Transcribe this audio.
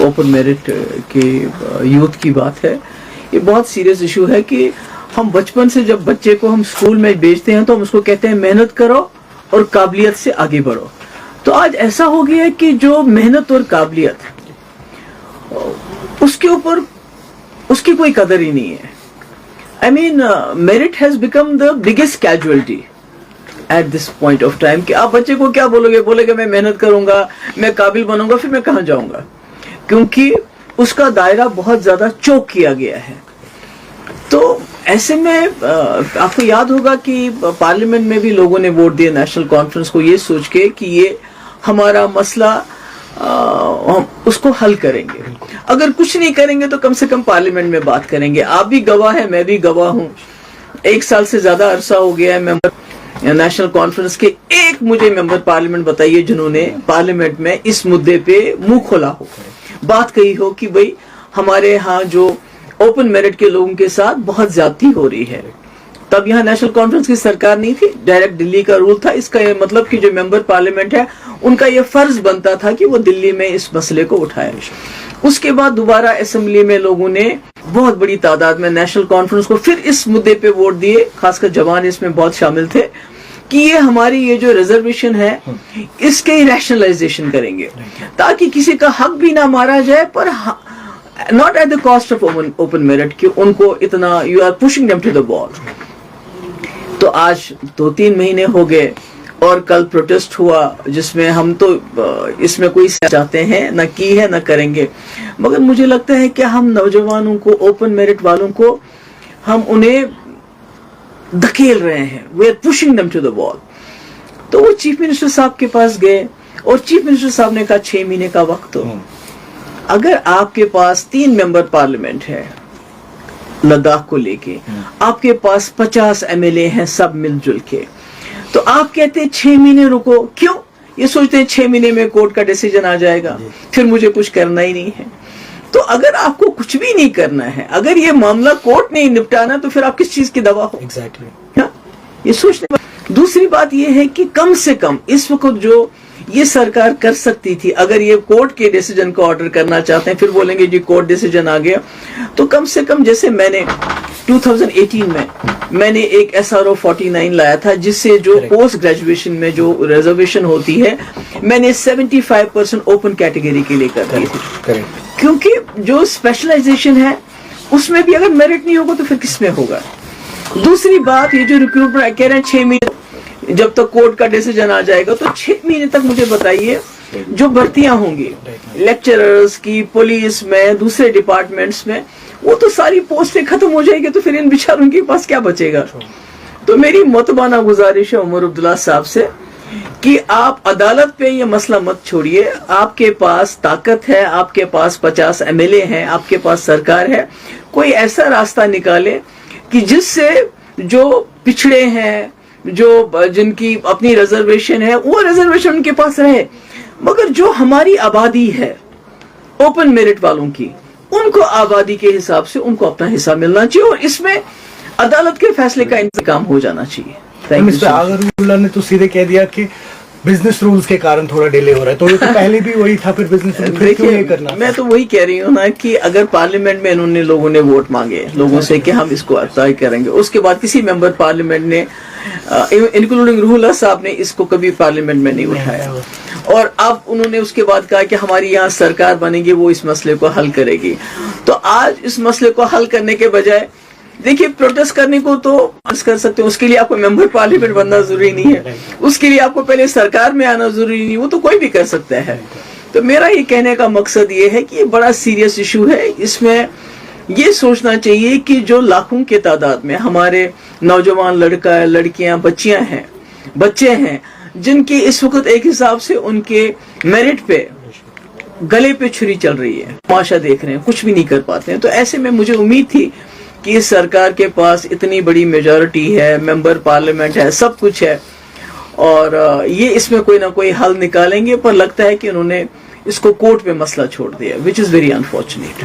Open merit के youth की बात है। ये बहुत सीरियस इशू है कि हम बचपन से जब बच्चे को हम स्कूल में भेजते हैं तो हम उसको कहते हैं मेहनत करो और काबिलियत से आगे बढ़ो। तो आज ऐसा हो गया है कि जो मेहनत और काबिलियत उसके ऊपर उसकी कोई कदर ही नहीं है। I mean, merit has become the biggest casualty at this point of time कि आप बच्चे को क्या बोलोगे मैं मेहनत करूंगा, मैं काबिल बनूंगा, फिर मैं कहाँ जाऊंगा, क्योंकि उसका दायरा बहुत ज्यादा चौक किया गया है। तो ऐसे में आपको याद होगा कि पार्लियामेंट में भी लोगों ने वोट दिया नेशनल कॉन्फ्रेंस को ये सोच के कि ये हमारा मसला हम उसको हल करेंगे। अगर कुछ नहीं करेंगे तो कम से कम पार्लियामेंट में बात करेंगे। आप भी गवाह हैं, मैं भी गवाह हूं। 1 साल से ज्यादा अरसा हो गया है मेंबर नेशनल कॉन्फ्रेंस के। एक मुझे मेंबर पार्लियामेंट बताइए जिन्होंने पार्लियामेंट में इस मुद्दे पे मुंह खोला हो, बात कही हो कि भाई हमारे यहाँ जो ओपन मेरिट के लोगों के साथ बहुत ज्यादती हो रही है। तब यहाँ नेशनल कॉन्फ्रेंस की सरकार नहीं थी, डायरेक्ट दिल्ली का रूल था। इसका ये मतलब कि जो मेंबर पार्लियामेंट है उनका ये फर्ज बनता था कि वो दिल्ली में इस मसले को उठाए। उसके बाद दोबारा असेंबली में लोगों ने बहुत बड़ी तादाद में नेशनल कॉन्फ्रेंस को फिर इस मुद्दे पे वोट दिए, खासकर जवान इसमें बहुत शामिल थे, कि ये हमारी ये जो रिजर्वेशन है इसके रैशनलाइजेशन करेंगे ताकि किसी का हक भी ना मारा जाए, पर not at the cost of open merit कि उनको इतना you are pushing them to the wall. तो आज 2-3 महीने हो गए और कल प्रोटेस्ट हुआ जिसमें हम तो इसमें कोई चाहते हैं न की है न करेंगे, मगर मुझे लगता है कि हम नौजवानों को, ओपन मेरिट वालों को, हम उन्हें धकेल रहे हैं। We are pushing them to the wall. तो वो चीफ मिनिस्टर साहब के पास गए और चीफ मिनिस्टर साहब ने कहा 6 महीने का वक्त हो। अगर आपके पास 3 मेंबर पार्लियामेंट है लद्दाख को लेके, आपके पास 50 MLA हैं सब मिलजुल के, तो आप कहते हैं 6 महीने रुको। क्यों? ये सोचते हैं 6 महीने में कोर्ट का डिसीजन आ जाएगा, फिर मुझे कुछ करना ही नहीं है। तो अगर आपको कुछ भी नहीं करना है, अगर ये मामला कोर्ट नहीं निपटाना, तो फिर आप किस चीज की दवा हो? एग्जैक्टली ये सोचने। दूसरी बात ये है कि कम से कम इस वक्त जो ये सरकार कर सकती थी, अगर ये कोर्ट के डिसीजन को ऑर्डर करना चाहते हैं, फिर बोलेंगे जी कोर्ट डिसीजन आ गया, तो कम से कम जैसे मैंने 2018 में मैंने एक SRO 49 लाया था, जिससे जो पोस्ट ग्रेजुएशन में जो रिजर्वेशन होती है मैंने 75% ओपन कैटेगरी के लिए कर दी थी, क्योंकि जो स्पेशलाइजेशन है उसमें भी अगर मेरिट नहीं होगा तो फिर किस में होगा। दूसरी बात, ये जो रिक्रूटमेंट कह रहे हैं 6 महीने जब तक कोर्ट का डिसीजन आ जाएगा, तो 6 महीने तक मुझे बताइए जो भर्तियां होंगी लेक्चरर्स की, पुलिस में, दूसरे डिपार्टमेंट्स में, वो तो सारी पोस्टें खत्म हो जाएगी, तो फिर इन बेचारों के पास क्या बचेगा। तो मेरी मुतबाना गुजारिश है उमर अब्दुल्ला साहब से कि आप अदालत पे ये मसला मत छोड़िए। आपके पास ताकत है, आपके पास 50 MLA हैं, आपके पास सरकार है, कोई ऐसा रास्ता निकाले कि जिससे जो पिछड़े हैं, जो जिनकी अपनी रिजर्वेशन है, वो रिजर्वेशन उनके पास रहे, मगर जो हमारी आबादी है ओपन मेरिट वालों की, उनको आबादी के हिसाब से उनको अपना हिस्सा मिलना चाहिए और इसमें अदालत के फैसले का इंतजाम हो जाना चाहिए। आगरउल्लाह ने तो सीधे कह दिया कि बिजनेस रूल्स के कारण थोड़ा डिले हो रहा है, तो ये तो पहले भी वही था, फिर बिजनेस रूल्स क्यों नहीं करना? मैं तो वही कह रही हूँ ना कि अगर पार्लियामेंट में इन्होंने लोगों ने वोट मांगे लोगों से कि हम इसको अप्लाई करेंगे, उसके बाद किसी मेंबर पार्लियामेंट ने इंक्लूडिंग रूहुल्लाह साहब ने इसको कभी पार्लियामेंट में नहीं उठाया, और अब उन्होंने उसके बाद कहा कि हमारी यहाँ सरकार बनेगी, वो इस मसले को हल करेगी। तो आज इस मसले को हल करने के बजाय देखिए, प्रोटेस्ट करने को तो कर सकते हो, उसके लिए आपको मेंबर पार्लियामेंट बनना जरूरी नहीं है, उसके लिए आपको पहले सरकार में आना जरूरी नहीं, वो तो कोई भी कर सकता है। तो मेरा ये कहने का मकसद ये है कि ये बड़ा सीरियस इशू है। इसमें ये सोचना चाहिए कि जो लाखों के तादाद में हमारे नौजवान लड़का, लड़कियां, बच्चे हैं जिनकी इस वक्त एक हिसाब से उनके मेरिट पे गले पे छुरी चल रही है, तमाशा देख रहे हैं, कुछ भी नहीं कर पाते हैं। तो ऐसे में मुझे उम्मीद थी कि इस सरकार के पास इतनी बड़ी मेजॉरिटी है, मेंबर पार्लियामेंट है, सब कुछ है, और ये इसमें कोई ना कोई हल निकालेंगे, पर लगता है कि उन्होंने इसको कोर्ट पे मसला छोड़ दिया, विच इज वेरी अनफॉर्चुनेट।